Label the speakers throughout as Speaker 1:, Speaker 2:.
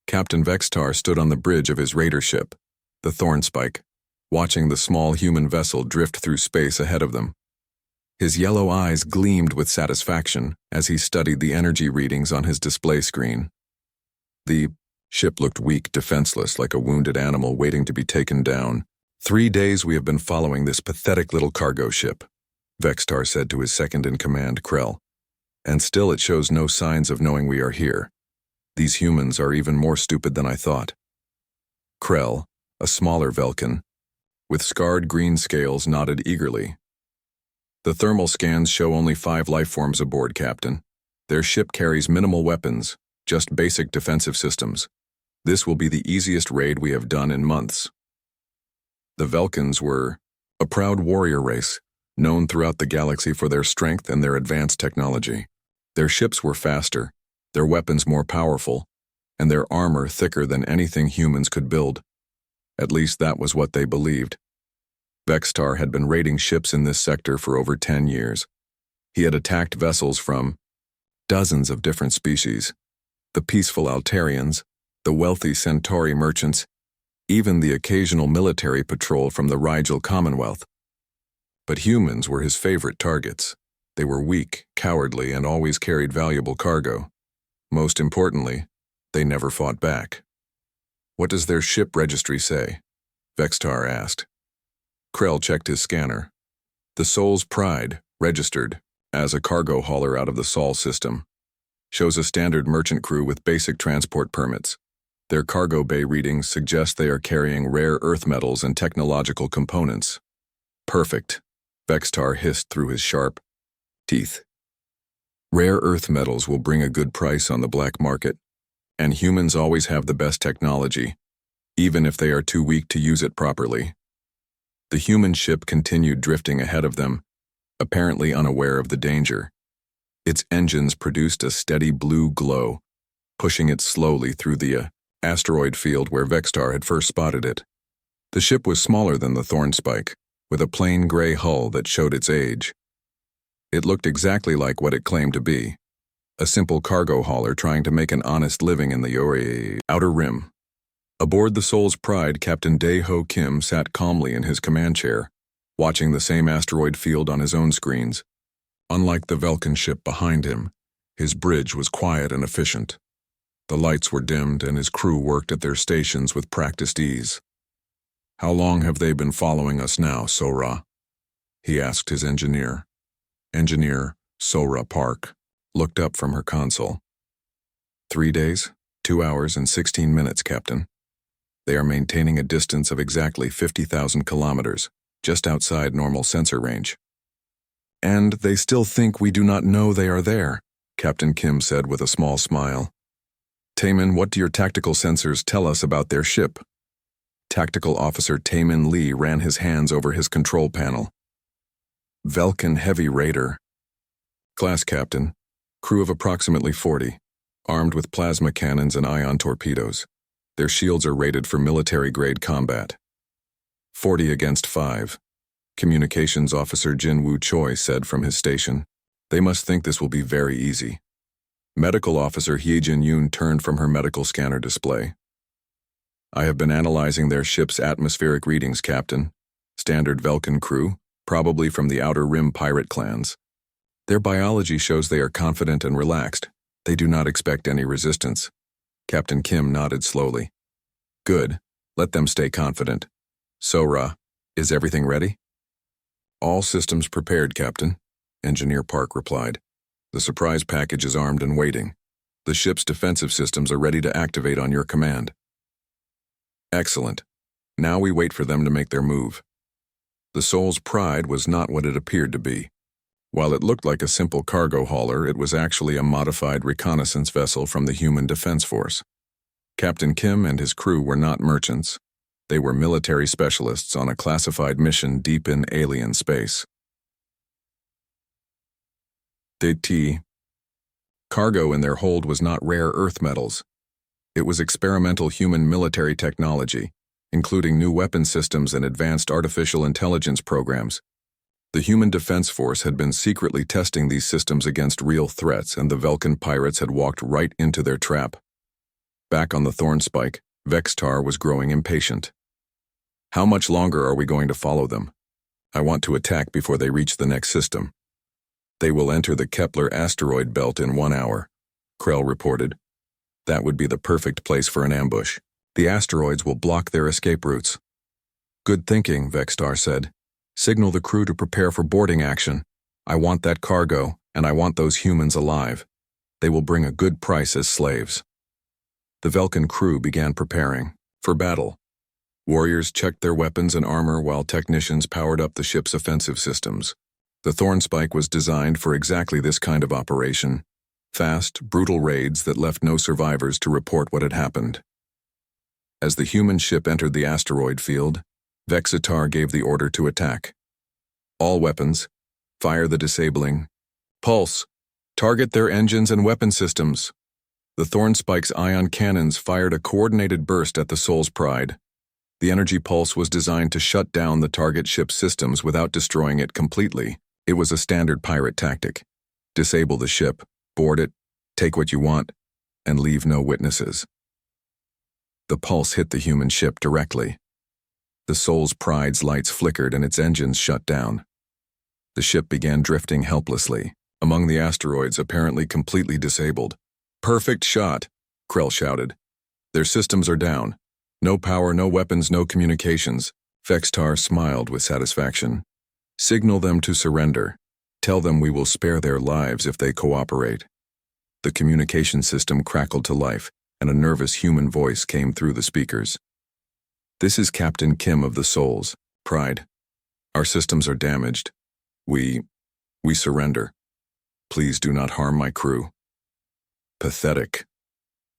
Speaker 1: Captain Vextar stood on the bridge of his raider ship, the Thornspike, watching the small human vessel drift through space ahead of them. His yellow eyes gleamed with satisfaction as he studied the energy readings on his display screen. The ship looked weak, defenseless, like a wounded animal waiting to be taken down. 3 days we have been following this pathetic little cargo ship, Vextar said to his second-in-command, Krell, and still it shows no signs of knowing we are here. These humans are even more stupid than I thought. Krell, a smaller Velkin, with scarred green scales, nodded eagerly. The thermal scans show only 5 lifeforms aboard, Captain. Their ship carries minimal weapons, just basic defensive systems. This will be the easiest raid we have done in months. The Velkins were a proud warrior race, known throughout the galaxy for their strength and their advanced technology. Their ships were faster, their weapons more powerful, and their armor thicker than anything humans could build. At least that was what they believed. Vextar had been raiding ships in this sector for over 10 years. He had attacked vessels from dozens of different species, the peaceful Altarians, the wealthy Centauri merchants, even the occasional military patrol from the Rigel Commonwealth. But humans were his favorite targets. They were weak, cowardly, and always carried valuable cargo. Most importantly, they never fought back. What does their ship registry say? Vextar asked. Krell checked his scanner. The Soul's Pride, registered as a cargo hauler out of the Sol system, shows a standard merchant crew with basic transport permits. Their cargo bay readings suggest they are carrying rare earth metals and technological components. Perfect, Vextar hissed through his sharp teeth. Rare earth metals will bring a good price on the black market, and humans always have the best technology, even if they are too weak to use it properly. The human ship continued drifting ahead of them, apparently unaware of the danger. Its engines produced a steady blue glow, pushing it slowly through the asteroid field where Vextar had first spotted it. The ship was smaller than the Thornspike, with a plain gray hull that showed its age. It looked exactly like what it claimed to be, a simple cargo hauler trying to make an honest living in the Outer Rim. Aboard the Soul's Pride, Captain Dae-Ho Kim sat calmly in his command chair, watching the same asteroid field on his own screens. Unlike the Velkin ship behind him, his bridge was quiet and efficient. The lights were dimmed and his crew worked at their stations with practiced ease. "How long have they been following us now, Sora?" he asked his engineer. Engineer Sora Park looked up from her console. 3 days, 2 hours, and 16 minutes, Captain. They are maintaining a distance of exactly 50,000 kilometers, just outside normal sensor range. And they still think we do not know they are there, Captain Kim said with a small smile. Taemin, what do your tactical sensors tell us about their ship? Tactical Officer Taemin Lee ran his hands over his control panel. Velkin Heavy Raider. Class Captain, crew of approximately 40, armed with plasma cannons and ion torpedoes. Their shields are rated for military-grade combat. 40 against 5. Communications Officer Jin Woo Choi said from his station. They must think this will be very easy. Medical Officer Hye Jin Yoon turned from her medical scanner display. I have been analyzing their ship's atmospheric readings, Captain. Standard Velkin crew, probably from the Outer Rim pirate clans. Their biology shows they are confident and relaxed. They do not expect any resistance. Captain Kim nodded slowly. Good. Let them stay confident. Sora, is everything ready? All systems prepared, Captain, Engineer Park replied. The surprise package is armed and waiting. The ship's defensive systems are ready to activate on your command. Excellent. Now we wait for them to make their move. The Soul's Pride was not what it appeared to be. While it looked like a simple cargo hauler, it was actually a modified reconnaissance vessel from the Human Defense Force. Captain Kim and his crew were not merchants. They were military specialists on a classified mission deep in alien space. Cargo in their hold was not rare earth metals. It was experimental human military technology, including new weapon systems and advanced artificial intelligence programs. The Human Defense Force had been secretly testing these systems against real threats, and the Velkin pirates had walked right into their trap. Back on the Thornspike, Vextar was growing impatient. How much longer are we going to follow them? I want to attack before they reach the next system. They will enter the Kepler asteroid belt in 1 hour, Krell reported. That would be the perfect place for an ambush. The asteroids will block their escape routes. Good thinking, Vextar said. Signal the crew to prepare for boarding action. I want that cargo, and I want those humans alive. They will bring a good price as slaves. The Velkin crew began preparing for battle. Warriors checked their weapons and armor while technicians powered up the ship's offensive systems. The Thornspike was designed for exactly this kind of operation. Fast, brutal raids that left no survivors to report what had happened. As the human ship entered the asteroid field, Vexitar gave the order to attack. All weapons, fire the disabling. Pulse, target their engines and weapon systems. The Thornspike's ion cannons fired a coordinated burst at the Soul's Pride. The energy pulse was designed to shut down the target ship's systems without destroying it completely. It was a standard pirate tactic. Disable the ship, board it, take what you want, and leave no witnesses. The pulse hit the human ship directly. The Soul's Pride's lights flickered and its engines shut down. The ship began drifting helplessly, among the asteroids apparently completely disabled. Perfect shot, Krell shouted. Their systems are down. No power, no weapons, no communications. Vextar smiled with satisfaction. Signal them to surrender. Tell them we will spare their lives if they cooperate. The communication system crackled to life, and a nervous human voice came through the speakers. This is Captain Kim of the Soul's Pride. Our systems are damaged. We surrender. Please do not harm my crew. Pathetic,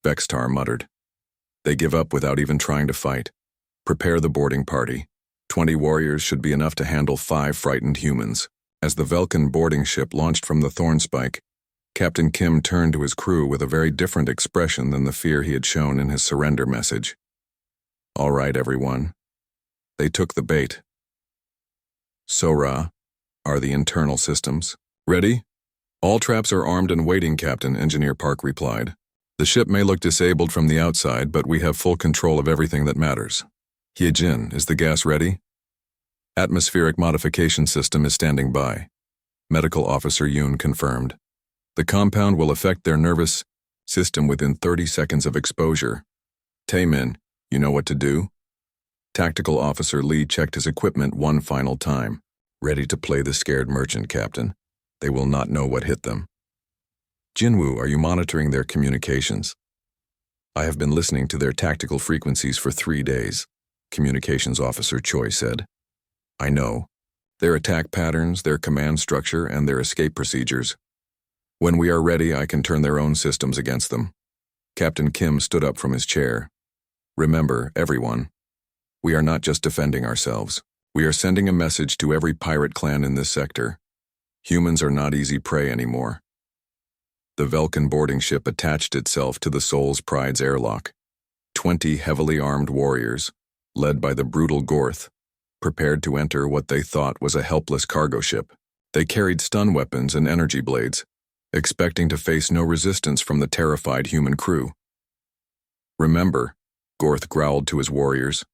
Speaker 1: Vextar muttered. They give up without even trying to fight. Prepare the boarding party. 20 warriors should be enough to handle 5 frightened humans. As the Velkin boarding ship launched from the Thornspike, Captain Kim turned to his crew with a very different expression than the fear he had shown in his surrender message. All right, everyone. They took the bait. Sora, are the internal systems ready? All traps are armed and waiting, Captain, Engineer Park replied. The ship may look disabled from the outside, but we have full control of everything that matters. Hyejin, is the gas ready? Atmospheric modification system is standing by. Medical Officer Yoon confirmed. The compound will affect their nervous system within 30 seconds of exposure. Taemin, you know what to do? Tactical Officer Lee checked his equipment one final time. Ready to play the scared merchant, Captain. They will not know what hit them. Jinwoo, are you monitoring their communications? I have been listening to their tactical frequencies for 3 days, Communications Officer Choi said. I know. Their attack patterns, their command structure, and their escape procedures. When we are ready, I can turn their own systems against them. Captain Kim stood up from his chair. Remember, everyone, we are not just defending ourselves. We are sending a message to every pirate clan in this sector. Humans are not easy prey anymore. The Velkin boarding ship attached itself to the Soul's Pride's airlock. 20 heavily armed warriors, led by the brutal Gorth, prepared to enter what they thought was a helpless cargo ship. They carried stun weapons and energy blades, expecting to face no resistance from the terrified human crew. Remember, Gorth growled to his warriors,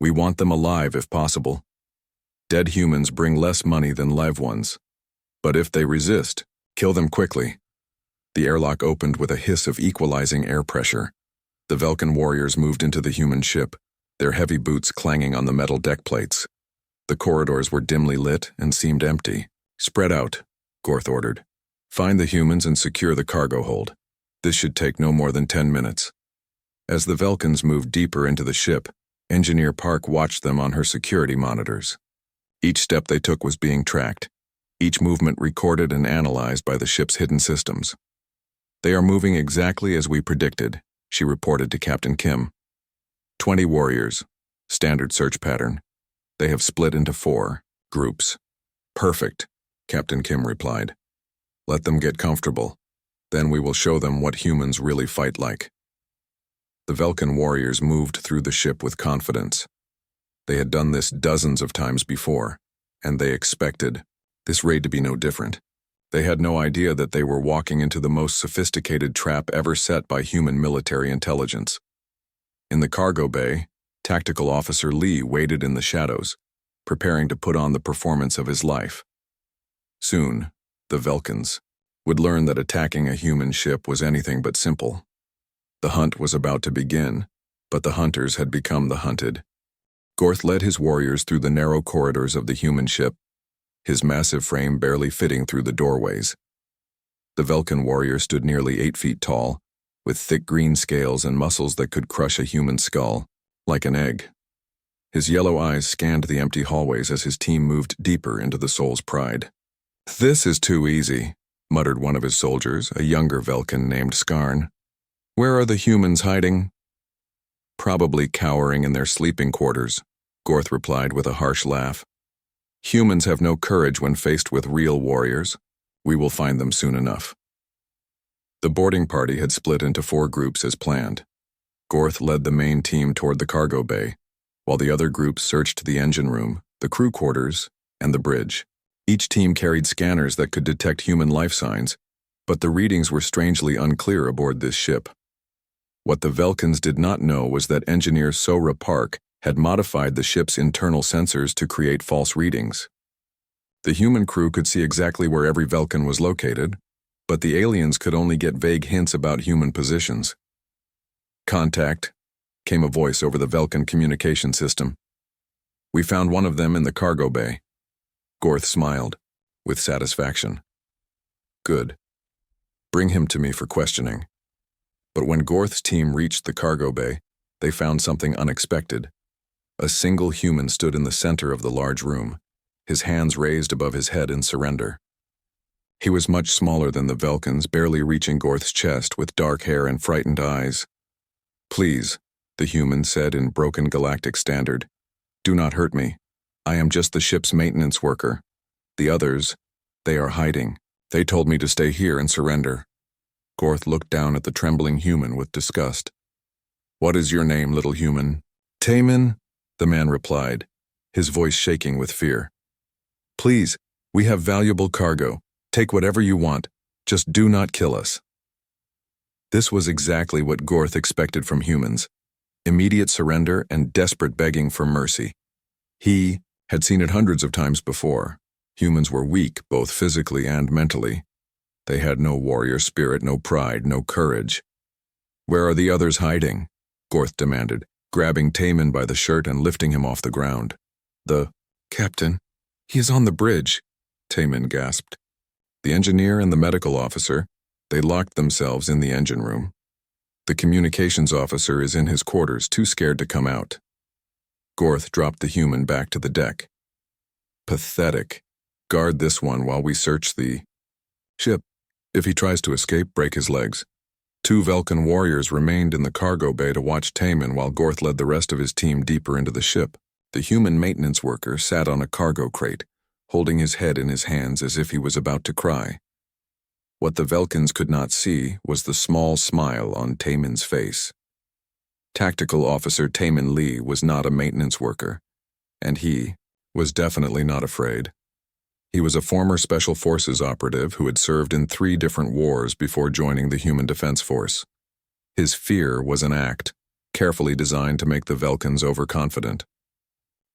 Speaker 1: we want them alive if possible. Dead humans bring less money than live ones. But if they resist, kill them quickly. The airlock opened with a hiss of equalizing air pressure. The Velkin warriors moved into the human ship, their heavy boots clanging on the metal deck plates. The corridors were dimly lit and seemed empty. Spread out, Gorth ordered. Find the humans and secure the cargo hold. This should take no more than 10 minutes. As the Velkins moved deeper into the ship, Engineer Park watched them on her security monitors. Each step they took was being tracked, each movement recorded and analyzed by the ship's hidden systems. They are moving exactly as we predicted, she reported to Captain Kim. 20 warriors, standard search pattern. They have split into 4 groups. Perfect, Captain Kim replied. Let them get comfortable. Then we will show them what humans really fight like. The Velkin warriors moved through the ship with confidence. They had done this dozens of times before, and they expected this raid to be no different. They had no idea that they were walking into the most sophisticated trap ever set by human military intelligence. In the cargo bay, Tactical Officer Lee waited in the shadows, preparing to put on the performance of his life. Soon, the Vulcans would learn that attacking a human ship was anything but simple. The hunt was about to begin, but the hunters had become the hunted. Gorth led his warriors through the narrow corridors of the human ship, his massive frame barely fitting through the doorways. The Vulcan warrior stood nearly 8 feet tall, with thick green scales and muscles that could crush a human skull, like an egg. His yellow eyes scanned the empty hallways as his team moved deeper into the Soul's Pride. "This is too easy," muttered one of his soldiers, a younger Vulcan named Skarn. "Where are the humans hiding?" "Probably cowering in their sleeping quarters," Gorth replied with a harsh laugh. "Humans have no courage when faced with real warriors. We will find them soon enough." The boarding party had split into 4 groups as planned. Gorth led the main team toward the cargo bay, while the other groups searched the engine room, the crew quarters, and the bridge. Each team carried scanners that could detect human life signs, but the readings were strangely unclear aboard this ship. What the Vulcans did not know was that engineer Sora Park had modified the ship's internal sensors to create false readings. The human crew could see exactly where every Vulcan was located, but the aliens could only get vague hints about human positions. "Contact," came a voice over the Vulcan communication system. "We found one of them in the cargo bay." Gorth smiled, with satisfaction. "Good. Bring him to me for questioning." But when Gorth's team reached the cargo bay, they found something unexpected. A single human stood in the center of the large room, his hands raised above his head in surrender. He was much smaller than the Vulcans, barely reaching Gorth's chest, with dark hair and frightened eyes. "Please," the human said in broken galactic standard, "do not hurt me. I am just the ship's maintenance worker. The others, they are hiding. They told me to stay here and surrender." Gorth looked down at the trembling human with disgust. "What is your name, little human?" "Taemin," the man replied, his voice shaking with fear. "Please, we have valuable cargo. Take whatever you want. Just do not kill us." This was exactly what Gorth expected from humans: immediate surrender and desperate begging for mercy. He had seen it hundreds of times before. Humans were weak, both physically and mentally. They had no warrior spirit, no pride, no courage. "Where are the others hiding?" Gorth demanded, grabbing Taemin by the shirt and lifting him off the ground. "The captain, he is on the bridge," Taemin gasped. The engineer and the medical officer, they locked themselves in the engine room. The communications officer is in his quarters, too scared to come out. Gorth dropped the human back to the deck. "Pathetic. Guard this one while we search the ship. If he tries to escape, break his legs." 2 Vulcan warriors remained in the cargo bay to watch Taemin while Gorth led the rest of his team deeper into the ship. The human maintenance worker sat on a cargo crate, holding his head in his hands as if he was about to cry. What the Vulcans could not see was the small smile on Taemin's face. Tactical Officer Taemin Lee was not a maintenance worker, and he was definitely not afraid. He was a former Special Forces operative who had served in 3 different wars before joining the Human Defense Force. His fear was an act, carefully designed to make the Vulcans overconfident.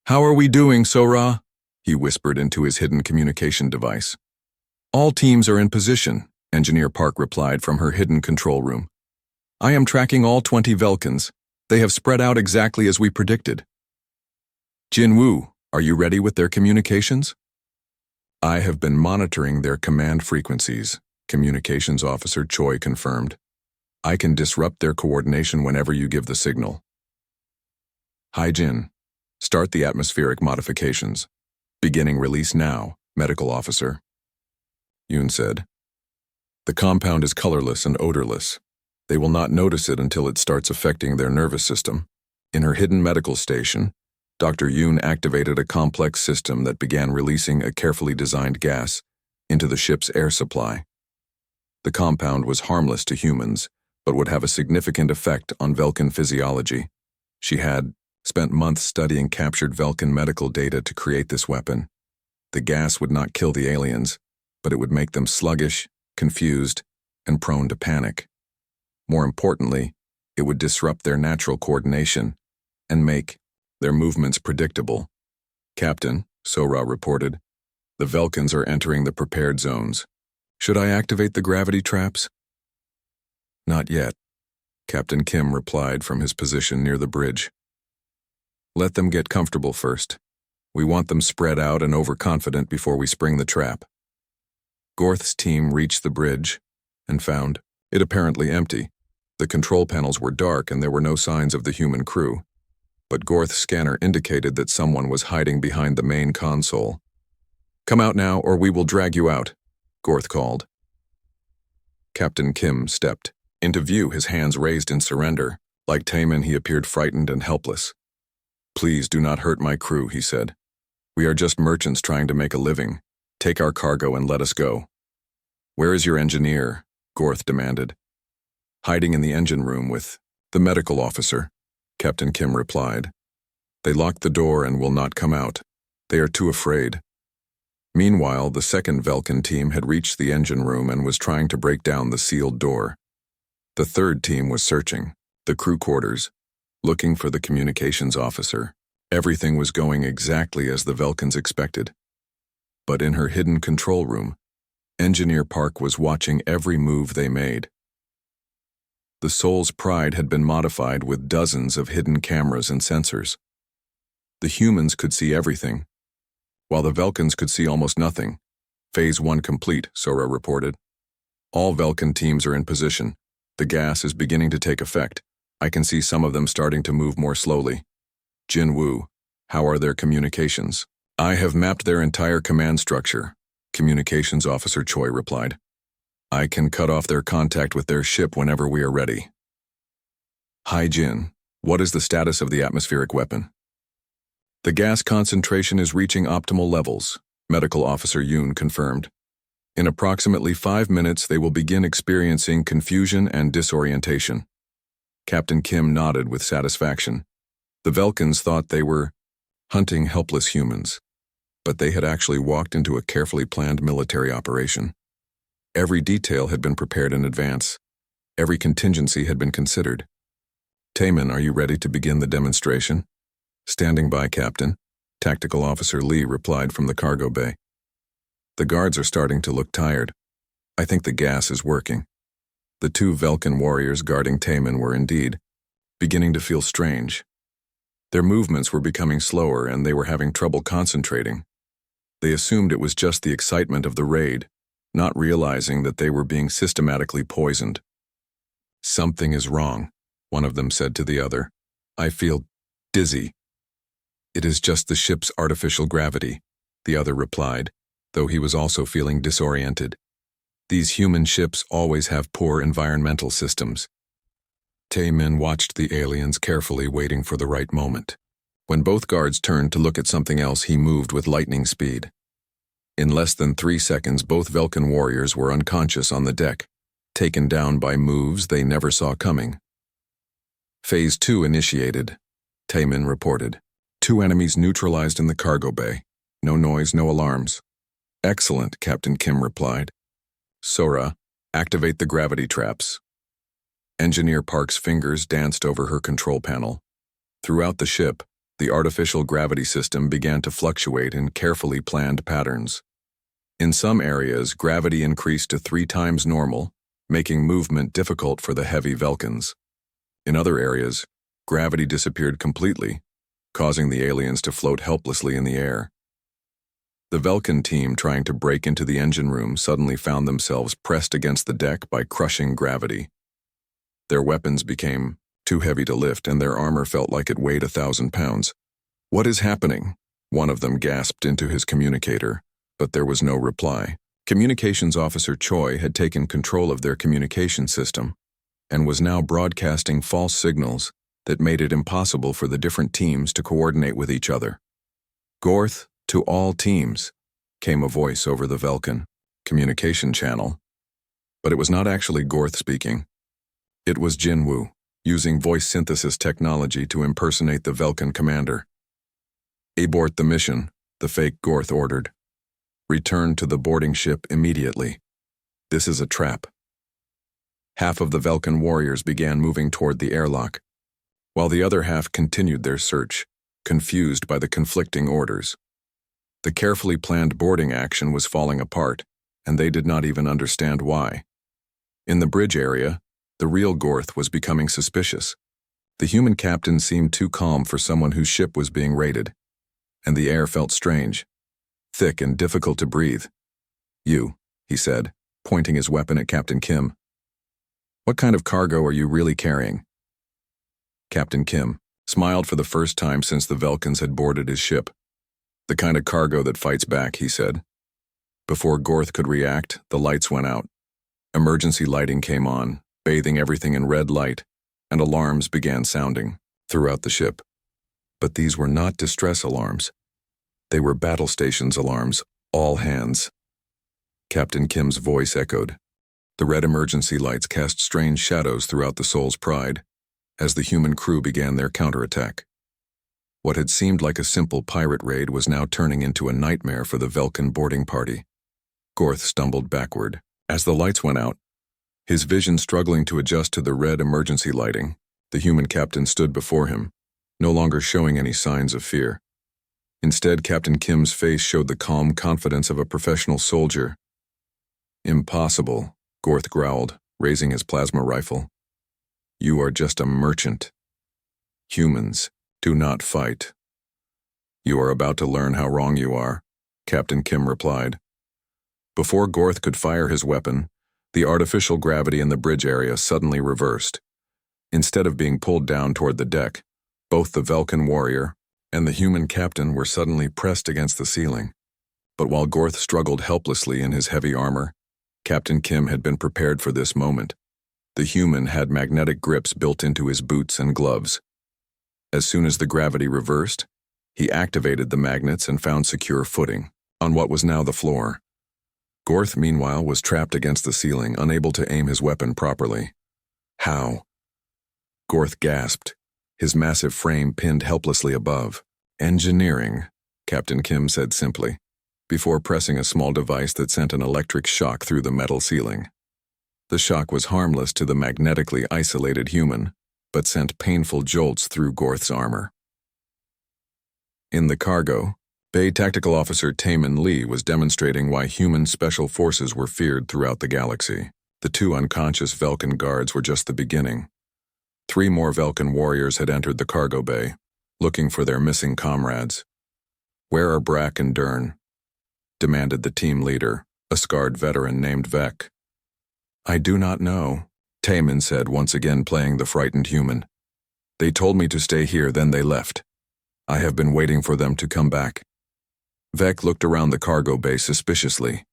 Speaker 1: "How are we doing, Sora?" he whispered into his hidden communication device. "All teams are in position," Engineer Park replied from her hidden control room. "I am tracking all 20 Vulcans. They have spread out exactly as we predicted." "Jinwoo, are you ready with their communications?" "I have been monitoring their command frequencies," Communications Officer Choi confirmed. "I can disrupt their coordination whenever you give the signal." "Hi Jin, start the atmospheric modifications. Beginning release now, Medical Officer," Yoon said. "The compound is colorless and odorless. They will not notice it until it starts affecting their nervous system." In her hidden medical station, Dr. Yoon activated a complex system that began releasing a carefully designed gas into the ship's air supply. The compound was harmless to humans, but would have a significant effect on Vulcan physiology. She had spent months studying captured Vulcan medical data to create this weapon. The gas would not kill the aliens, but it would make them sluggish, confused, and prone to panic. More importantly, it would disrupt their natural coordination and make their movements predictable. "Captain," Sora reported, "the Velkans are entering the prepared zones. Should I activate the gravity traps?" "Not yet," Captain Kim replied from his position near the bridge. "Let them get comfortable first. We want them spread out and overconfident before we spring the trap." Gorth's team reached the bridge and found it apparently empty. The control panels were dark and there were no signs of the human crew. But Gorth's scanner indicated that someone was hiding behind the main console. "Come out now or we will drag you out," Gorth called. Captain Kim stepped into view, his hands raised in surrender. Like Taemin, he appeared frightened and helpless. "Please do not hurt my crew," he said. "We are just merchants trying to make a living. Take our cargo and let us go." "Where is your engineer?" Gorth demanded. "Hiding in the engine room with the medical officer," Captain Kim replied. "They locked the door and will not come out. They are too afraid." Meanwhile, the second Velkan team had reached the engine room and was trying to break down the sealed door. The third team was searching the crew quarters, looking for the communications officer. Everything was going exactly as the Velkans expected. But in her hidden control room, Engineer Park was watching every move they made. The Soul's Pride had been modified with dozens of hidden cameras and sensors. The humans could see everything, while the Velkans could see almost nothing. "Phase 1 complete," Sora reported. "All Velkan teams are in position. The gas is beginning to take effect. I can see some of them starting to move more slowly." "Jin Woo, how are their communications?" "I have mapped their entire command structure," Communications Officer Choi replied. "I can cut off their contact with their ship whenever we are ready." "Hi Jin, what is the status of the atmospheric weapon?" "The gas concentration is reaching optimal levels," Medical Officer Yoon confirmed. "In approximately 5 minutes they will begin experiencing confusion and disorientation." Captain Kim nodded with satisfaction. The Velkans thought they were hunting helpless humans, but they had actually walked into a carefully planned military operation. Every detail had been prepared in advance. Every contingency had been considered. "Taemin, are you ready to begin the demonstration?" "Standing by, Captain," Tactical Officer Lee replied from the cargo bay. "The guards are starting to look tired. I think the gas is working." The 2 Velkan warriors guarding Taemin were indeed beginning to feel strange. Their movements were becoming slower and they were having trouble concentrating. They assumed it was just the excitement of the raid, not realizing that they were being systematically poisoned. "Something is wrong," one of them said to the other. "I feel dizzy." "It is just the ship's artificial gravity," the other replied, though he was also feeling disoriented. "These human ships always have poor environmental systems." Taemin watched the aliens carefully, waiting for the right moment. When both guards turned to look at something else, he moved with lightning speed. In less than 3 seconds, both Velkan warriors were unconscious on the deck, taken down by moves they never saw coming. "Phase 2 initiated," Taemin reported. 2 enemies neutralized in the cargo bay. No noise, no alarms." "Excellent," Captain Kim replied. "Sora, activate the gravity traps." Engineer Park's fingers danced over her control panel. Throughout the ship, the artificial gravity system began to fluctuate in carefully planned patterns. In some areas, gravity increased to 3 times normal, making movement difficult for the heavy Velkans. In other areas, gravity disappeared completely, causing the aliens to float helplessly in the air. The Velkan team trying to break into the engine room suddenly found themselves pressed against the deck by crushing gravity. Their weapons became too heavy to lift and their armor felt like it weighed 1,000 pounds. "What is happening?" one of them gasped into his communicator, but there was no reply. Communications Officer Choi had taken control of their communication system and was now broadcasting false signals that made it impossible for the different teams to coordinate with each other. "Gorth, to all teams," came a voice over the Velkan communication channel. But it was not actually Gorth speaking. It was Jin Woo, using voice synthesis technology to impersonate the Velkan commander. "Abort the mission," the fake Gorth ordered. Return to the boarding ship immediately. This is a trap. Half of the Velkin warriors began moving toward the airlock, while the other half continued their search, confused by the conflicting orders. The carefully planned boarding action was falling apart, and they did not even understand why. In the bridge area, the real Gorth was becoming suspicious. The human captain seemed too calm for someone whose ship was being raided, and the air felt strange, thick and difficult to breathe. "You," he said, pointing his weapon at Captain Kim. "What kind of cargo are you really carrying?" Captain Kim smiled for the first time since the Velkins had boarded his ship. "The kind of cargo that fights back," he said. Before Gorth could react, the lights went out. Emergency lighting came on, bathing everything in red light, and alarms began sounding throughout the ship. But these were not distress alarms. They were battle stations alarms, all hands. Captain Kim's voice echoed. The red emergency lights cast strange shadows throughout the Soul's Pride as the human crew began their counterattack. What had seemed like a simple pirate raid was now turning into a nightmare for the Velkin boarding party. Gorth stumbled backward. As the lights went out, his vision struggling to adjust to the red emergency lighting, the human captain stood before him, no longer showing any signs of fear. Instead, Captain Kim's face showed the calm confidence of a professional soldier. "Impossible," Gorth growled, raising his plasma rifle. "You are just a merchant. Humans do not fight." "You are about to learn how wrong you are," Captain Kim replied. Before Gorth could fire his weapon, the artificial gravity in the bridge area suddenly reversed. Instead of being pulled down toward the deck, both the Velkin warrior and the human captain were suddenly pressed against the ceiling. But while Gorth struggled helplessly in his heavy armor, Captain Kim had been prepared for this moment. The human had magnetic grips built into his boots and gloves. As soon as the gravity reversed, he activated the magnets and found secure footing on what was now the floor. Gorth, meanwhile, was trapped against the ceiling, unable to aim his weapon properly. "How?" Gorth gasped, his massive frame pinned helplessly above. "Engineering," Captain Kim said simply, before pressing a small device that sent an electric shock through the metal ceiling. The shock was harmless to the magnetically isolated human, but sent painful jolts through Gorth's armor. In the cargo, Bay Tactical Officer Taemin Lee was demonstrating why human special forces were feared throughout the galaxy. The two unconscious Velkin guards were just the beginning. 3 more Velkin warriors had entered the cargo bay, looking for their missing comrades. "Where are Brack and Dern?" demanded the team leader, a scarred veteran named Vec. "I do not know," Taemin said, once again playing the frightened human. "They told me to stay here, then they left. I have been waiting for them to come back." Vec looked around the cargo bay suspiciously.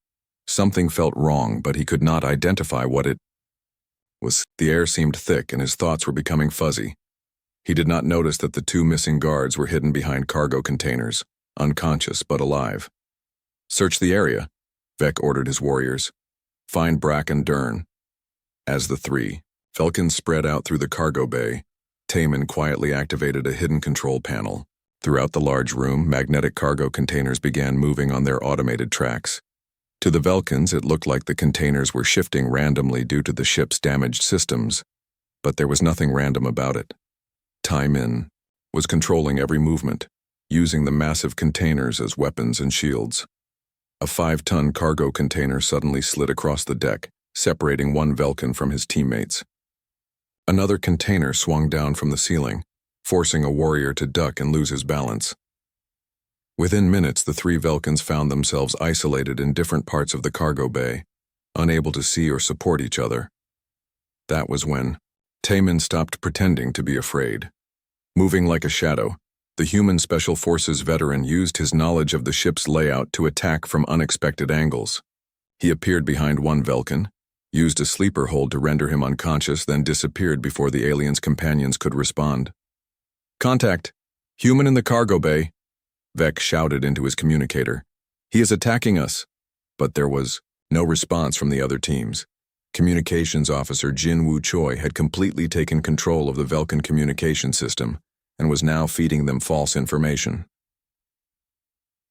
Speaker 1: Something felt wrong, but he could not identify what it was. The air seemed thick and his thoughts were becoming fuzzy. He did not notice that the 2 missing guards were hidden behind cargo containers, unconscious but alive. "Search the area," Vec ordered his warriors. "Find Brack and Dern." As the 3 Velkins spread out through the cargo bay, Taemin quietly activated a hidden control panel. Throughout the large room, magnetic cargo containers began moving on their automated tracks. To the Velkins, it looked like the containers were shifting randomly due to the ship's damaged systems, but there was nothing random about it. Taemin was controlling every movement, using the massive containers as weapons and shields. A 5-ton cargo container suddenly slid across the deck, separating one Velkin from his teammates. Another container swung down from the ceiling, forcing a warrior to duck and lose his balance. Within minutes, the 3 Velkins found themselves isolated in different parts of the cargo bay, unable to see or support each other. That was when Taemin stopped pretending to be afraid. Moving like a shadow, the human special forces veteran used his knowledge of the ship's layout to attack from unexpected angles. He appeared behind one Velkin, used a sleeper hold to render him unconscious, then disappeared before the alien's companions could respond. "Contact! Human in the cargo bay!" Vec shouted into his communicator. "He is attacking us!" But there was no response from the other teams. Communications officer Jin Woo Choi had completely taken control of the Velkin communication system and was now feeding them false information.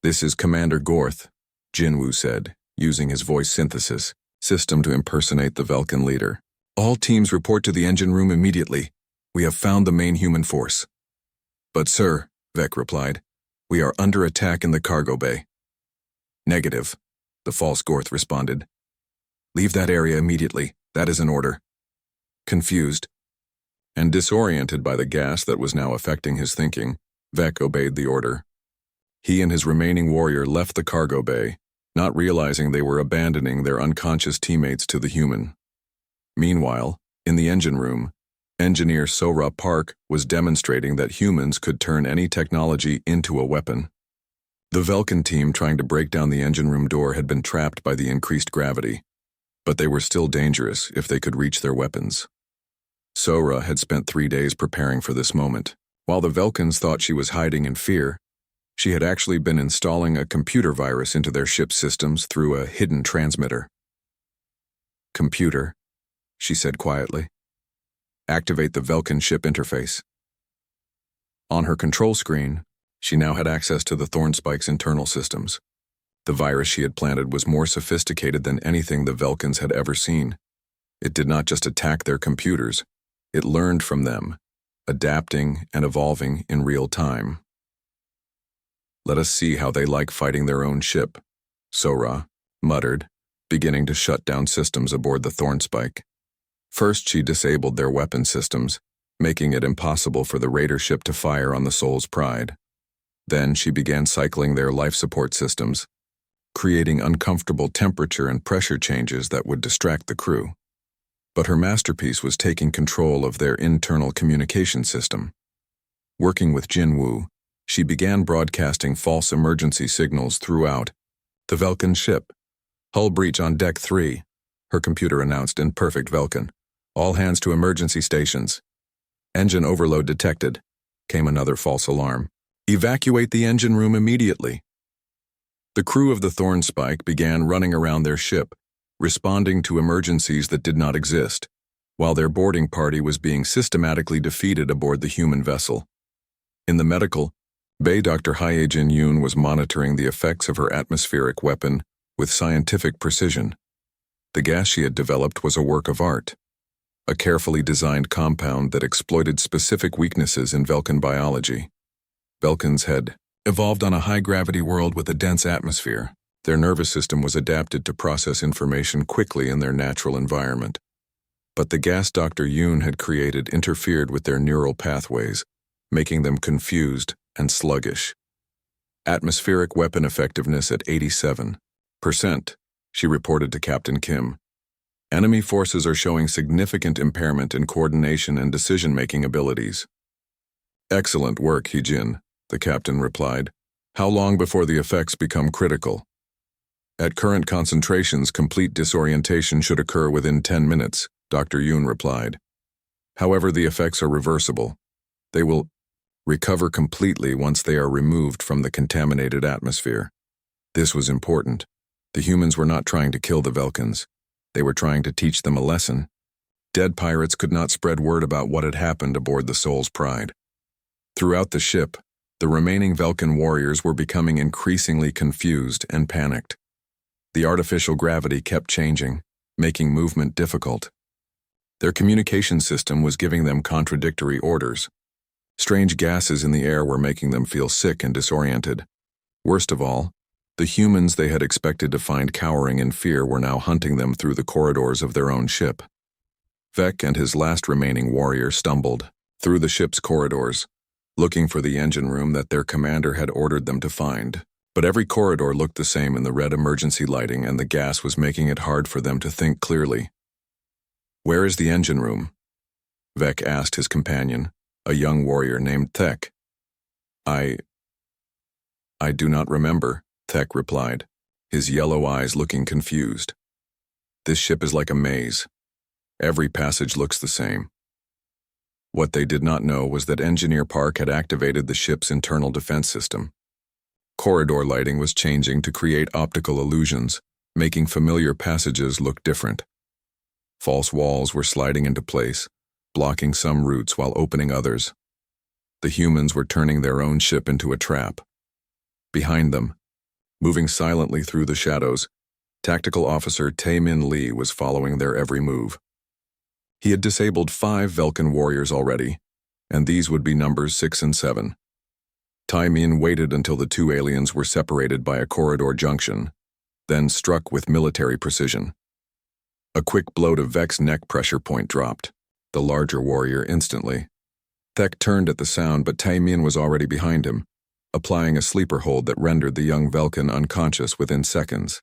Speaker 1: "This is Commander Gorth," Jinwoo said, using his voice synthesis system to impersonate the Vulcan leader. All teams report to the engine room immediately. We have found the main human force. But sir, Vec replied, we are under attack in the cargo bay. Negative, the false Gorth responded. Leave that area immediately. That is an order. Confused and disoriented by the gas that was now affecting his thinking, Vec obeyed the order. He and his remaining warrior left the cargo bay, not realizing they were abandoning their unconscious teammates to the human. Meanwhile, in the engine room, engineer Sora Park was demonstrating that humans could turn any technology into a weapon. The Vulcan team trying to break down the engine room door had been trapped by the increased gravity, but they were still dangerous if they could reach their weapons. Sora had spent 3 days preparing for this moment. While the Vulcans thought she was hiding in fear, she had actually been installing a computer virus into their ship's systems through a hidden transmitter. Computer, she said quietly. Activate the Vulcan ship interface. On her control screen, she now had access to the Thornspike's internal systems. The virus she had planted was more sophisticated than anything the Vulcans had ever seen. It did not just attack their computers, it learned from them, adapting and evolving in real time. Let us see how they like fighting their own ship, Sora muttered, beginning to shut down systems aboard the Thornspike. First, she disabled their weapon systems, making it impossible for the raider ship to fire on the Soul's Pride. Then she began cycling their life support systems, creating uncomfortable temperature and pressure changes that would distract the crew. But her masterpiece was taking control of their internal communication system. Working with Jinwoo, she began broadcasting false emergency signals throughout the Vulcan ship. Hull breach on Deck 3, her computer announced in perfect Vulcan. All hands to emergency stations. Engine overload detected, came another false alarm. Evacuate the engine room immediately. The crew of the Thornspike began running around their ship, responding to emergencies that did not exist, while their boarding party was being systematically defeated aboard the human vessel. In the medical bay, Dr. Hyejin Yoon was monitoring the effects of her atmospheric weapon with scientific precision. The gas she had developed was a work of art, a carefully designed compound that exploited specific weaknesses in Vulcan biology. Vulcans had evolved on a high-gravity world with a dense atmosphere. Their nervous system was adapted to process information quickly in their natural environment. But the gas Dr. Yoon had created interfered with their neural pathways, making them confused and sluggish. Atmospheric weapon effectiveness at 87%, she reported to Captain Kim. Enemy forces are showing significant impairment in coordination and decision-making abilities. Excellent work, Heejin, the captain replied. How long before the effects become critical? At current concentrations, complete disorientation should occur within 10 minutes, Dr. Yoon replied. However, the effects are reversible. They will recover completely once they are removed from the contaminated atmosphere. This was important. The humans were not trying to kill the Vulcans. They were trying to teach them a lesson. Dead pirates could not spread word about what had happened aboard the Soul's Pride. Throughout the ship, the remaining Vulcan warriors were becoming increasingly confused and panicked. The artificial gravity kept changing, making movement difficult. Their communication system was giving them contradictory orders. Strange gases in the air were making them feel sick and disoriented. Worst of all, the humans they had expected to find cowering in fear were now hunting them through the corridors of their own ship. Vec and his last remaining warrior stumbled through the ship's corridors, looking for the engine room that their commander had ordered them to find. But every corridor looked the same in the red emergency lighting, and the gas was making it hard for them to think clearly. Where is the engine room? Vec asked his companion, a young warrior named Thek. I do not remember, Thek replied, his yellow eyes looking confused. This ship is like a maze. Every passage looks the same. What they did not know was that Engineer Park had activated the ship's internal defense system. Corridor lighting was changing to create optical illusions, making familiar passages look different. False walls were sliding into place, blocking some routes while opening others. The humans were turning their own ship into a trap. Behind them, Moving silently through the shadows, Tactical Officer Tae-min Lee was following their every move. He had disabled 5 Velkan warriors already, and these would be numbers 6 and 7. Tae-min waited until the 2 aliens were separated by a corridor junction, then struck with military precision. A quick blow to Vex's neck pressure point dropped the larger warrior instantly. Thek turned at the sound, but Tae-min was already behind him, applying a sleeper hold that rendered the young Velkan unconscious within seconds.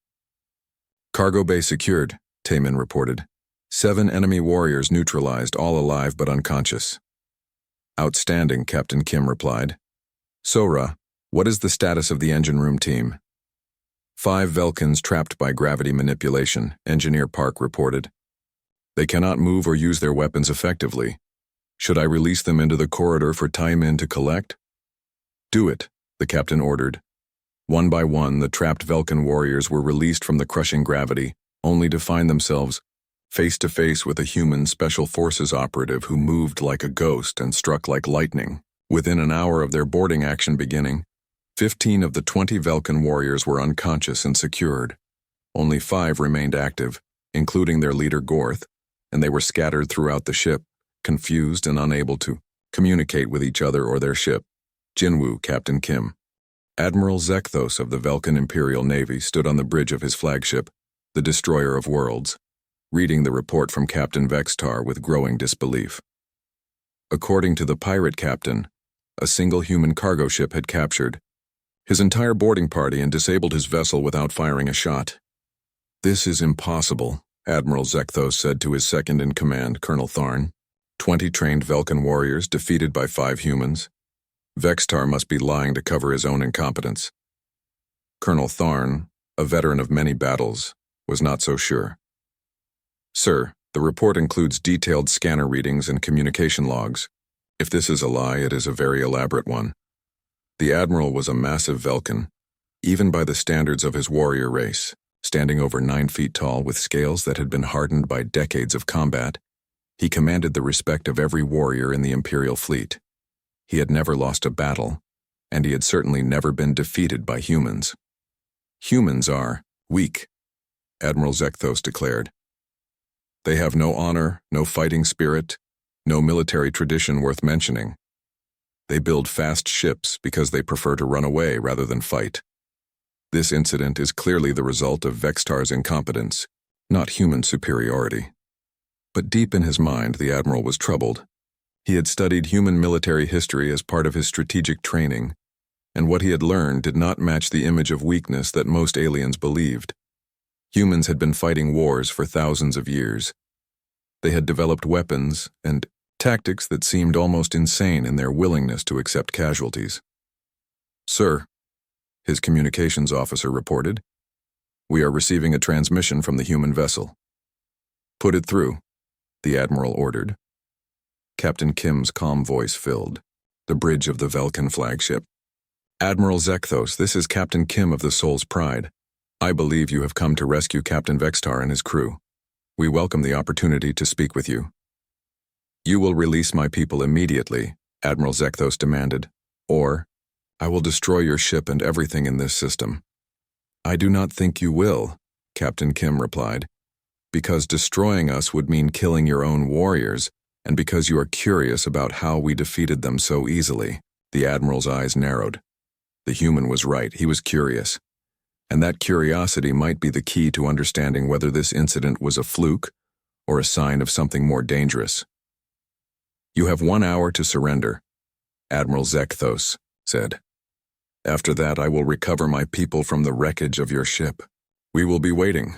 Speaker 1: Cargo bay secured, Tae-min reported. 7 enemy warriors neutralized, all alive but unconscious. Outstanding, Captain Kim replied. Sora, what is the status of the engine room team? 5 Velkans trapped by gravity manipulation, Engineer Park reported. They cannot move or use their weapons effectively. Should I release them into the corridor for Tae-min to collect? Do it, the captain ordered. One by one, the trapped Velkan warriors were released from the crushing gravity, only to find themselves face to face with a human special forces operative who moved like a ghost and struck like lightning. Within an hour of their boarding action beginning, 15 of the 20 Velkan warriors were unconscious and secured. Only 5 remained active, including their leader Gorth, and they were scattered throughout the ship, confused and unable to communicate with each other or their ship. Jinwoo, Captain Kim. Admiral Zekthos of the Velkan Imperial Navy stood on the bridge of his flagship, the Destroyer of Worlds, reading the report from Captain Vextar with growing disbelief. According to the pirate captain, a single human cargo ship had captured his entire boarding party and disabled his vessel without firing a shot. This is impossible, Admiral Zekthos said to his second-in-command, Colonel Tharn. 20 trained Velkan warriors defeated by 5 humans. Vextar must be lying to cover his own incompetence. Colonel Tharn, a veteran of many battles, was not so sure. Sir, the report includes detailed scanner readings and communication logs. If this is a lie, it is a very elaborate one. The Admiral was a massive Velkan, even by the standards of his warrior race, standing over 9 feet tall with scales that had been hardened by decades of combat. He commanded the respect of every warrior in the Imperial fleet. He had never lost a battle, and he had certainly never been defeated by humans. Humans are weak, Admiral Zekthos declared. They have no honor, no fighting spirit, no military tradition worth mentioning. They build fast ships because they prefer to run away rather than fight. This incident is clearly the result of Vextar's incompetence, not human superiority. But deep in his mind, the Admiral was troubled. He had studied human military history as part of his strategic training, and what he had learned did not match the image of weakness that most aliens believed. Humans had been fighting wars for thousands of years. They had developed weapons and tactics that seemed almost insane in their willingness to accept casualties. Sir, his communications officer reported, we are receiving a transmission from the human vessel. Put it through, the Admiral ordered. Captain Kim's calm voice filled the bridge of the Velkan flagship. Admiral Zekthos, this is Captain Kim of the Soul's Pride. I believe you have come to rescue Captain Vextar and his crew. We welcome the opportunity to speak with you. You will release my people immediately, Admiral Zekthos demanded, or I will destroy your ship and everything in this system. I do not think you will, Captain Kim replied, because destroying us would mean killing your own warriors, and because you are curious about how we defeated them so easily. The Admiral's eyes narrowed. The human was right, he was curious. And that curiosity might be the key to understanding whether this incident was a fluke or a sign of something more dangerous. You have 1 hour to surrender, Admiral Zekthos said. After that, I will recover my people from the wreckage of your ship. We will be waiting,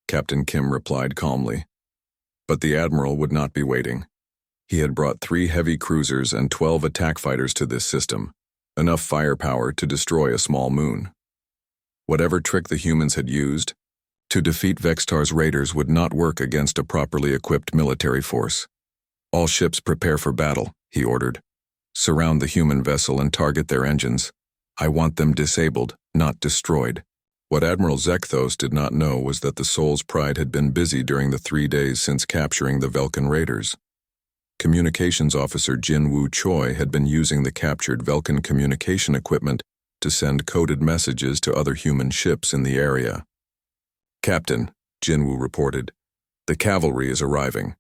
Speaker 1: Captain Kim replied calmly. But the Admiral would not be waiting. He had brought 3 heavy cruisers and 12 attack fighters to this system, enough firepower to destroy a small moon. Whatever trick the humans had used, to defeat Vextar's raiders would not work against a properly equipped military force. All ships prepare for battle, he ordered. Surround the human vessel and target their engines. I want them disabled, not destroyed. What Admiral Zekthos did not know was that the Soul's Pride had been busy during the 3 days since capturing the Velkan raiders. Communications Officer Jinwoo Choi had been using the captured Velkan communication equipment to send coded messages to other human ships in the area. "Captain," Jinwoo reported, "the cavalry is arriving."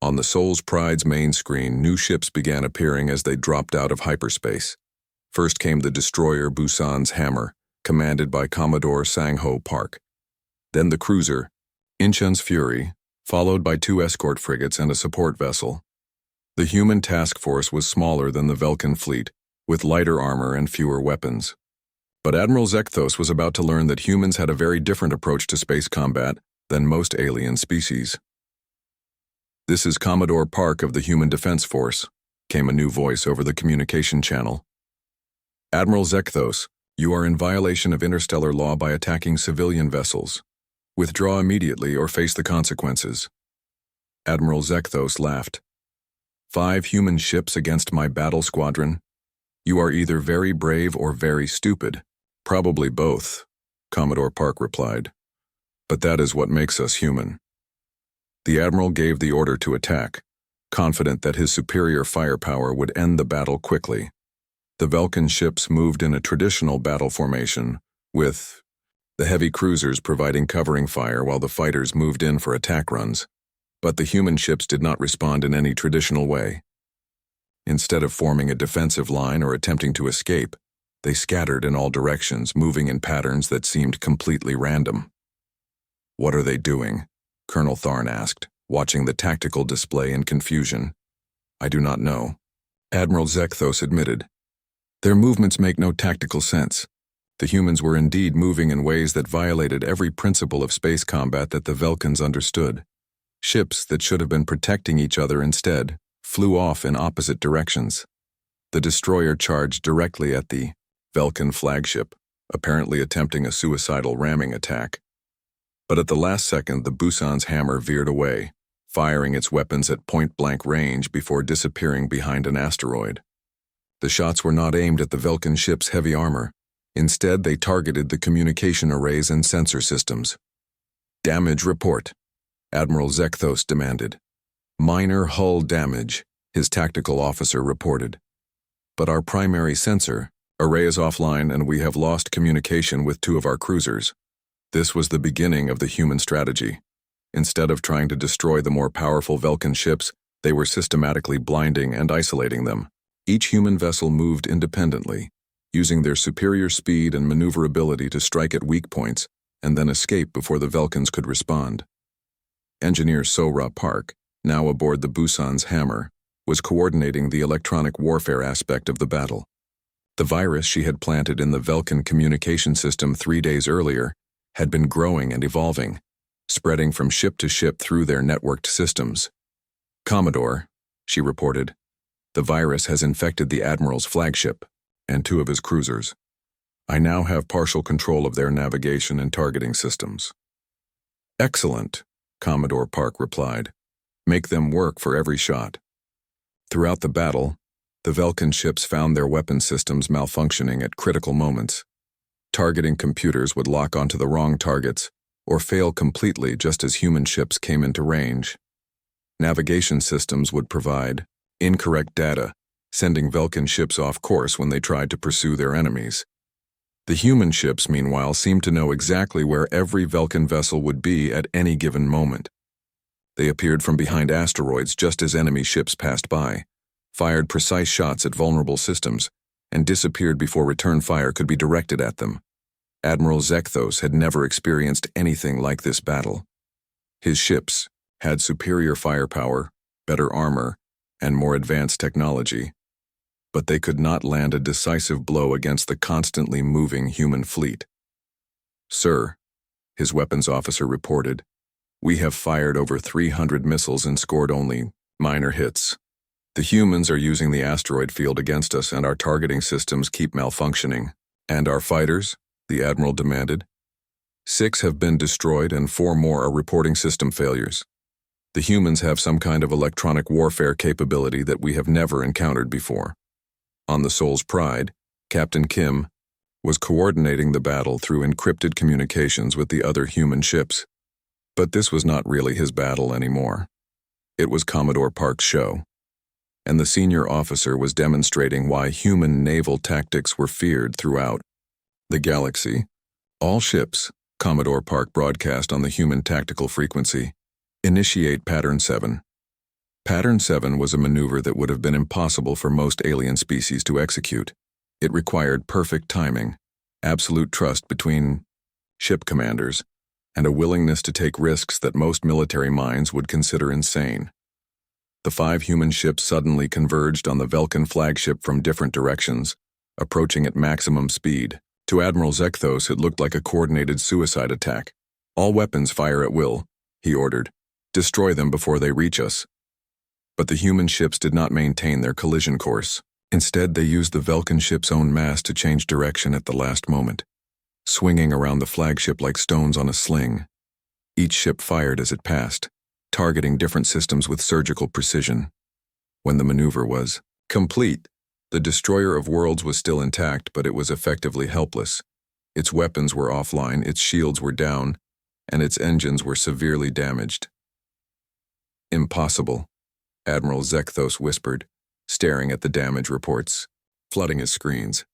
Speaker 1: On the Soul's Pride's main screen, new ships began appearing as they dropped out of hyperspace. First came the destroyer Busan's Hammer, commanded by Commodore Sang-ho Park. Then the cruiser, Incheon's Fury, followed by 2 escort frigates and a support vessel. The human task force was smaller than the Vulcan fleet, with lighter armor and fewer weapons. But Admiral Zekthos was about to learn that humans had a very different approach to space combat than most alien species. "This is Commodore Park of the Human Defense Force," came a new voice over the communication channel. "Admiral Zekthos, you are in violation of interstellar law by attacking civilian vessels. Withdraw immediately or face the consequences." Admiral Zekthos laughed. 5 human ships against my battle squadron? You are either very brave or very stupid. Probably both, Commodore Park replied. But that is what makes us human. The Admiral gave the order to attack, confident that his superior firepower would end the battle quickly. The Vulcan ships moved in a traditional battle formation, with the heavy cruisers providing covering fire while the fighters moved in for attack runs. But the human ships did not respond in any traditional way. Instead of forming a defensive line or attempting to escape, they scattered in all directions, moving in patterns that seemed completely random. "What are they doing?" Colonel Tharn asked, watching the tactical display in confusion. "I do not know," Admiral Zekthos admitted. "Their movements make no tactical sense. The humans were indeed moving in ways that violated every principle of space combat that the Vulcans understood. Ships that should have been protecting each other instead flew off in opposite directions. The destroyer charged directly at the Vulcan flagship, apparently attempting a suicidal ramming attack. But at the last second, the Busan's Hammer veered away, firing its weapons at point-blank range before disappearing behind an asteroid. The shots were not aimed at the Vulcan ship's heavy armor. Instead, they targeted the communication arrays and sensor systems. "Damage report," Admiral Zekthos demanded. "Minor hull damage," his tactical officer reported. "But our primary sensor array is offline and we have lost communication with 2 of our cruisers." This was the beginning of the human strategy. Instead of trying to destroy the more powerful Vulcan ships, they were systematically blinding and isolating them. Each human vessel moved independently, using their superior speed and maneuverability to strike at weak points and then escape before the Vulcans could respond. Engineer Sora Park, now aboard the Busan's Hammer, was coordinating the electronic warfare aspect of the battle. The virus she had planted in the Vulcan communication system 3 days earlier had been growing and evolving, spreading from ship to ship through their networked systems. "Commodore," she reported, "the virus has infected the Admiral's flagship and 2 of his cruisers. I now have partial control of their navigation and targeting systems." "Excellent," Commodore Park replied. "Make them work for every shot." Throughout the battle, the Vulcan ships found their weapon systems malfunctioning at critical moments. Targeting computers would lock onto the wrong targets or fail completely just as human ships came into range. Navigation systems would provide incorrect data, sending Vulcan ships off course when they tried to pursue their enemies. The human ships, meanwhile, seemed to know exactly where every Vulcan vessel would be at any given moment. They appeared from behind asteroids just as enemy ships passed by, fired precise shots at vulnerable systems, and disappeared before return fire could be directed at them. Admiral Zekthos had never experienced anything like this battle. His ships had superior firepower, better armor, and more advanced technology, but they could not land a decisive blow against the constantly moving human fleet. "Sir," his weapons officer reported, "we have fired over 300 missiles and scored only minor hits. The humans are using the asteroid field against us and our targeting systems keep malfunctioning." "And our fighters?" the Admiral demanded. 6 have been destroyed and 4 more are reporting system failures. The humans have some kind of electronic warfare capability that we have never encountered before. On the Soul's Pride, Captain Kim was coordinating the battle through encrypted communications with the other human ships. But this was not really his battle anymore. It was Commodore Park's show. and the senior officer was demonstrating why human naval tactics were feared throughout the galaxy. All ships, Commodore Park broadcast on the human tactical frequency, initiate Pattern 7. Pattern 7 was a maneuver that would have been impossible for most alien species to execute. It required perfect timing, absolute trust between ship commanders, and a willingness to take risks that most military minds would consider insane. The 5 human ships suddenly converged on the Vulcan flagship from different directions, approaching at maximum speed. To Admiral Zekthos, it looked like a coordinated suicide attack. "All weapons fire at will," he ordered. "Destroy them before they reach us." But the human ships did not maintain their collision course. Instead, they used the Vulcan ship's own mass to change direction at the last moment, swinging around the flagship like stones on a sling. Each ship fired as it passed, targeting different systems with surgical precision. When the maneuver was complete, the Destroyer of Worlds was still intact, but it was effectively helpless. Its weapons were offline, its shields were down, and its engines were severely damaged. "Impossible," Admiral Zekthos whispered, staring at the damage reports, flooding his screens.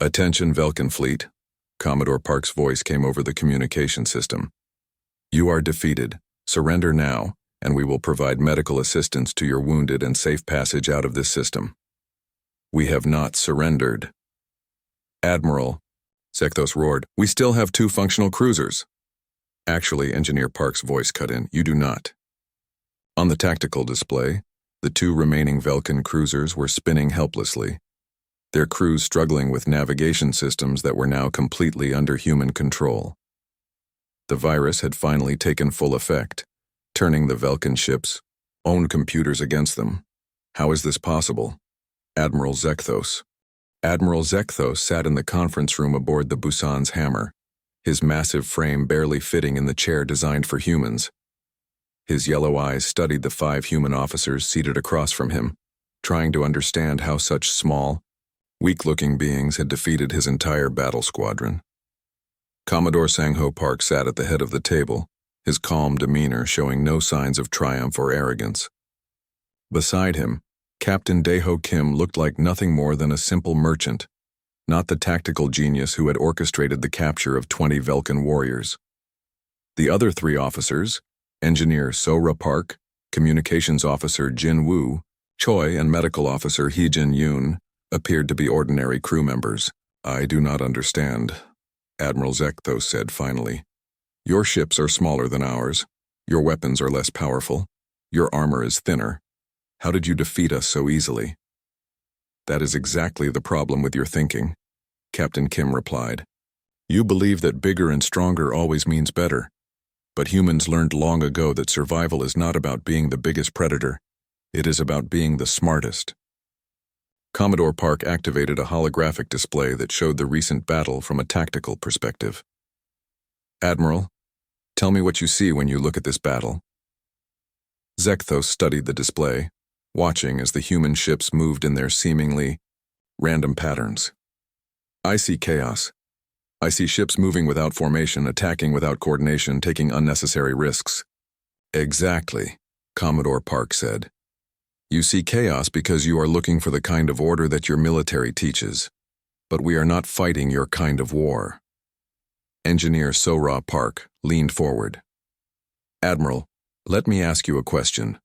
Speaker 1: "Attention, Vulcan fleet," Commodore Park's voice came over the communication system. "You are defeated. Surrender now, and we will provide medical assistance to your wounded and safe passage out of this system." "We have not surrendered." "Admiral," Zekthos roared, "we still have 2 functional cruisers." "Actually," Engineer Park's voice cut in, "you do not." On the tactical display, the 2 remaining Vulcan cruisers were spinning helplessly, their crews struggling with navigation systems that were now completely under human control. The virus had finally taken full effect, turning the Vulcan ships' own computers against them. "How is this possible?" Admiral Zekthos. Admiral Zekthos sat in the conference room aboard the Busan's Hammer, his massive frame barely fitting in the chair designed for humans. His yellow eyes studied the 5 human officers seated across from him, trying to understand how such small, weak-looking beings had defeated his entire battle squadron. Commodore Sangho Park sat at the head of the table, his calm demeanor showing no signs of triumph or arrogance. Beside him, Captain Daeho Kim looked like nothing more than a simple merchant, not the tactical genius who had orchestrated the capture of 20 Vulcan warriors. The other 3 officers, Engineer Sora Park, Communications Officer Jin Woo, Choi, and Medical Officer Hee-jin Yoon, appeared to be ordinary crew members. "I do not understand," Admiral Zekthos said finally. "Your ships are smaller than ours. Your weapons are less powerful. Your armor is thinner. How did you defeat us so easily?" "That is exactly the problem with your thinking," Captain Kim replied. "You believe that bigger and stronger always means better. But humans learned long ago that survival is not about being the biggest predator. It is about being the smartest." Commodore Park activated a holographic display that showed the recent battle from a tactical perspective. "Admiral, tell me what you see when you look at this battle." Zekthos studied the display, watching as the human ships moved in their seemingly random patterns. "I see chaos. I see ships moving without formation, attacking without coordination, taking unnecessary risks." "Exactly," Commodore Park said. "You see chaos because you are looking for the kind of order that your military teaches. But we are not fighting your kind of war." Engineer Sora Park leaned forward. "Admiral, let me ask you a question.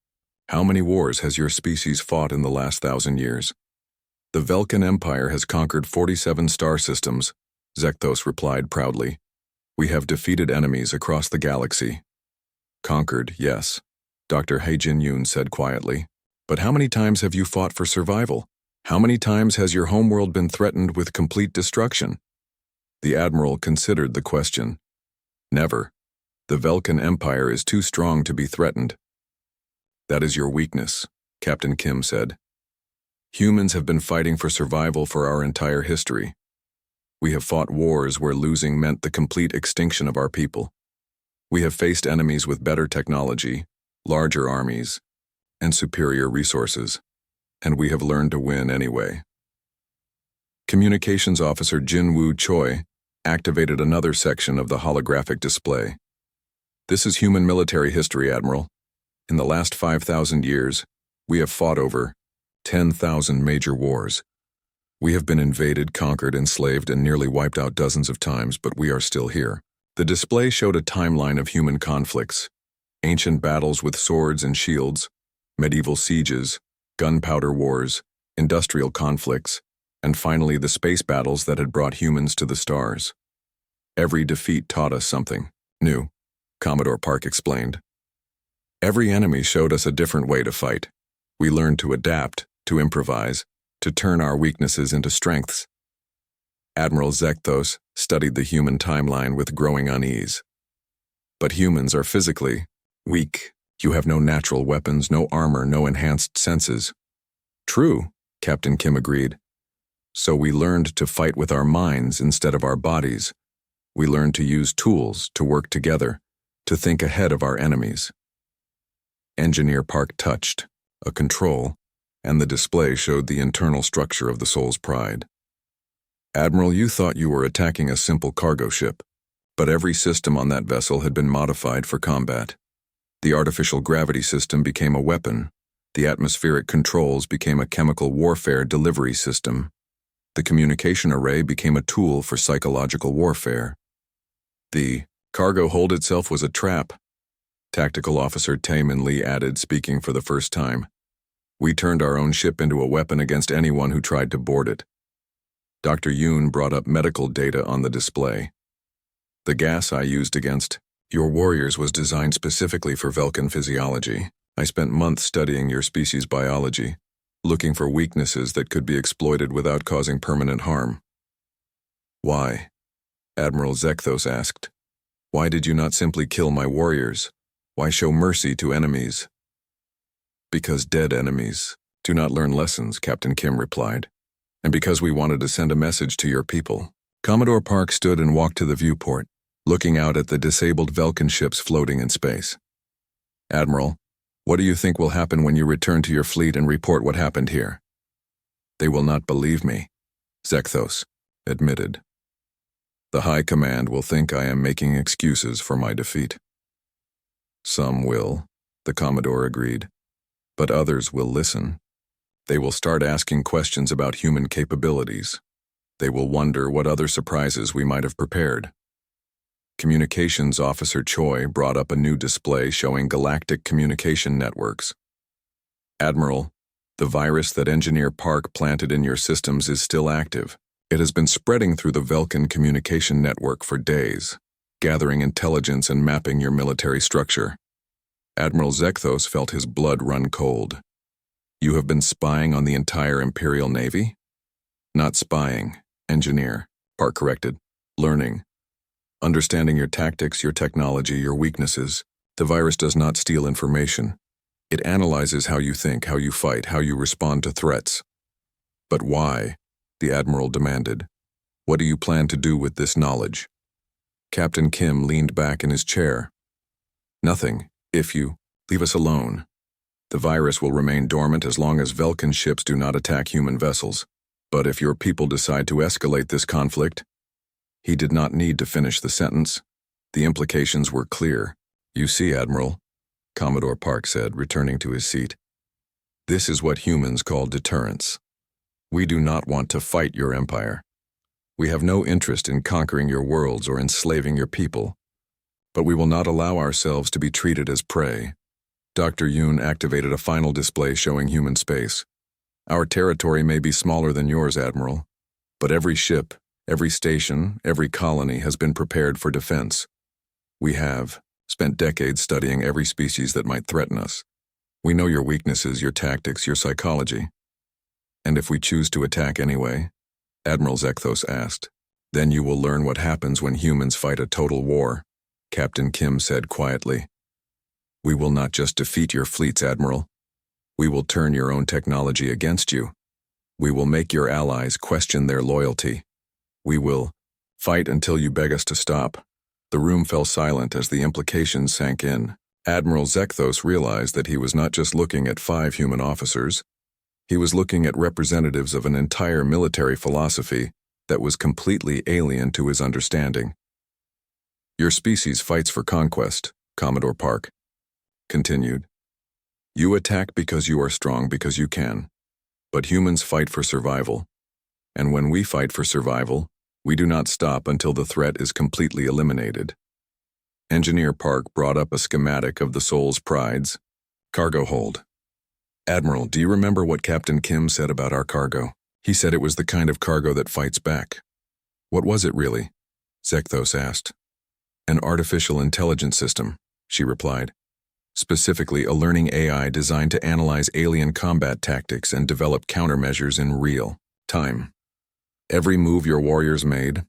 Speaker 1: How many wars has your species fought in the last 1,000 years?" "The Vulcan Empire has conquered 47 star systems," Zekthos replied proudly. "We have defeated enemies across the galaxy." "Conquered, yes," Dr. Hee-jin Yoon said quietly. "But how many times have you fought for survival? How many times has your homeworld been threatened with complete destruction?" The Admiral considered the question. "Never. The Vulcan Empire is too strong to be threatened." "That is your weakness," Captain Kim said. "Humans have been fighting for survival for our entire history. We have fought wars where losing meant the complete extinction of our people. We have faced enemies with better technology, larger armies, and superior resources, and we have learned to win anyway." Communications Officer Jin Woo Choi activated another section of the holographic display. "This is human military history, Admiral. In the last 5,000 years, we have fought over 10,000 major wars. We have been invaded, conquered, enslaved, and nearly wiped out dozens of times, but we are still here. The display showed a timeline of human conflicts, ancient battles with swords and shields, medieval sieges, gunpowder wars, industrial conflicts, and finally the space battles that had brought humans to the stars. Every defeat taught us something new, Commodore Park explained. Every enemy showed us a different way to fight. We learned to adapt, to improvise, to turn our weaknesses into strengths. Admiral Zekthos studied the human timeline with growing unease. But humans are physically weak. You have no natural weapons, no armor, no enhanced senses. True, Captain Kim agreed. So we learned to fight with our minds instead of our bodies. We learned to use tools, to work together, to think ahead of our enemies. Engineer Park touched a control, and the display showed the internal structure of the Soul's Pride. Admiral, you thought you were attacking a simple cargo ship, but every system on that vessel had been modified for combat. The artificial gravity system became a weapon. The atmospheric controls became a chemical warfare delivery system. The communication array became a tool for psychological warfare. The cargo hold itself was a trap, Tactical Officer Taemin Lee added, speaking for the first time. We turned our own ship into a weapon against anyone who tried to board it. Dr. Yoon brought up medical data on the display. The gas I used against your warriors was designed specifically for Vulcan physiology. I spent months studying your species' biology, looking for weaknesses that could be exploited without causing permanent harm. Why? Admiral Zekthos asked. Why did you not simply kill my warriors? Why show mercy to enemies? Because dead enemies do not learn lessons, Captain Kim replied. And because we wanted to send a message to your people. Commodore Park stood and walked to the viewport, looking out at the disabled Vulcan ships floating in space. Admiral, what do you think will happen when you return to your fleet and report what happened here? They will not believe me, Zekthos admitted. The High Command will think I am making excuses for my defeat. Some will, the Commodore agreed, but others will listen. They will start asking questions about human capabilities. They will wonder what other surprises we might have prepared. Communications Officer Choi brought up a new display showing galactic communication networks. Admiral, the virus that Engineer Park planted in your systems is still active. It has been spreading through the Vulcan communication network for days, gathering intelligence and mapping your military structure. Admiral Zekthos felt his blood run cold. You have been spying on the entire Imperial Navy? Not spying, Engineer, Park corrected. Learning. Understanding your tactics, your technology, your weaknesses. The virus does not steal information. It analyzes how you think, how you fight, how you respond to threats. But why? The Admiral demanded. What do you plan to do with this knowledge? Captain Kim leaned back in his chair. Nothing, if you leave us alone. The virus will remain dormant as long as Vulcan ships do not attack human vessels. But if your people decide to escalate this conflict, he did not need to finish the sentence. The implications were clear. You see, Admiral, Commodore Park said, returning to his seat. This is what humans call deterrence. We do not want to fight your empire. We have no interest in conquering your worlds or enslaving your people. But we will not allow ourselves to be treated as prey. Dr. Yoon activated a final display showing human space. Our territory may be smaller than yours, Admiral, but every ship, every station, every colony has been prepared for defense. We have spent decades studying every species that might threaten us. We know your weaknesses, your tactics, your psychology. And if we choose to attack anyway, Admiral Zekthos asked, then you will learn what happens when humans fight a total war, Captain Kim said quietly. We will not just defeat your fleets, Admiral. We will turn your own technology against you. We will make your allies question their loyalty. We will fight until you beg us to stop. The room fell silent as the implications sank in. Admiral Zekthos realized that he was not just looking at 5 human officers. He was looking at representatives of an entire military philosophy that was completely alien to his understanding. Your species fights for conquest, Commodore Park continued. You attack because you are strong, because you can. But humans fight for survival. And when we fight for survival, we do not stop until the threat is completely eliminated. Engineer Park brought up a schematic of the Soul's Pride's cargo hold. Admiral, do you remember what Captain Kim said about our cargo? He said it was the kind of cargo that fights back. What was it really? Zekthos asked. An artificial intelligence system, she replied. Specifically, a learning AI designed to analyze alien combat tactics and develop countermeasures in real time. Every move your warriors made,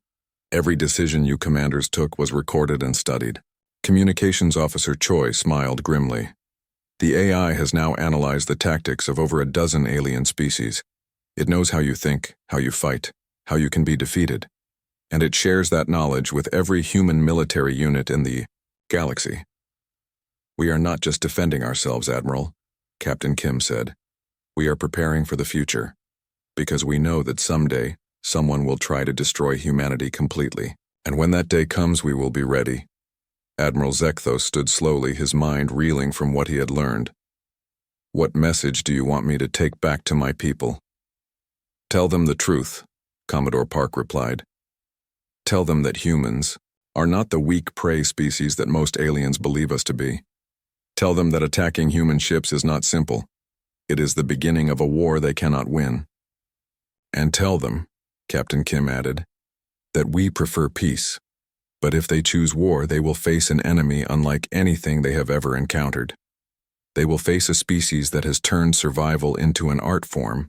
Speaker 1: every decision you commanders took was recorded and studied. Communications Officer Choi smiled grimly. The AI has now analyzed the tactics of over a dozen alien species. It knows how you think, how you fight, how you can be defeated, and it shares that knowledge with every human military unit in the galaxy. We are not just defending ourselves, Admiral, Captain Kim said. We are preparing for the future, because we know that someday someone will try to destroy humanity completely, and when that day comes we will be ready. Admiral Zekthos stood slowly, his mind reeling from what he had learned. What message do you want me to take back to my people? Tell them the truth, Commodore Park replied. Tell them that humans are not the weak prey species that most aliens believe us to be. Tell them that attacking human ships is not simple. It is the beginning of a war they cannot win. And tell them, Captain Kim added, that we prefer peace, but if they choose war, they will face an enemy unlike anything they have ever encountered. They will face a species that has turned survival into an art form.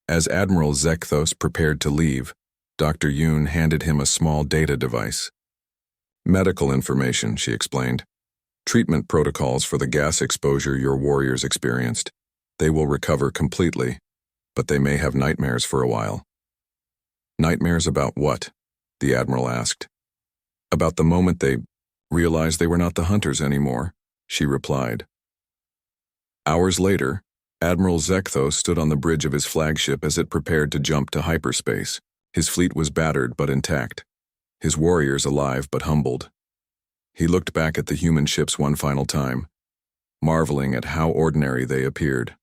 Speaker 1: As Admiral Zekthos prepared to leave, Dr. Yoon handed him a small data device. Medical information, she explained. Treatment protocols for the gas exposure your warriors experienced. They will recover completely, but they may have nightmares for a while. Nightmares about what? The Admiral asked. About the moment they realized they were not the hunters anymore, she replied. Hours later, Admiral Zekthos stood on the bridge of his flagship as it prepared to jump to hyperspace. His fleet was battered but intact, his warriors alive but humbled. He looked back at the human ships one final time, marveling at how ordinary they appeared.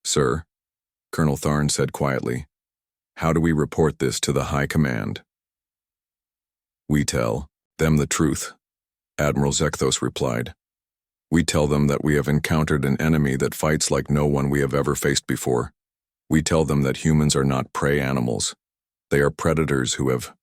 Speaker 1: Sir, Colonel Tharn said quietly, how do we report this to the High Command? We tell them the truth, Admiral Zekthos replied. We tell them that we have encountered an enemy that fights like no one we have ever faced before. We tell them that humans are not prey animals. They are predators who have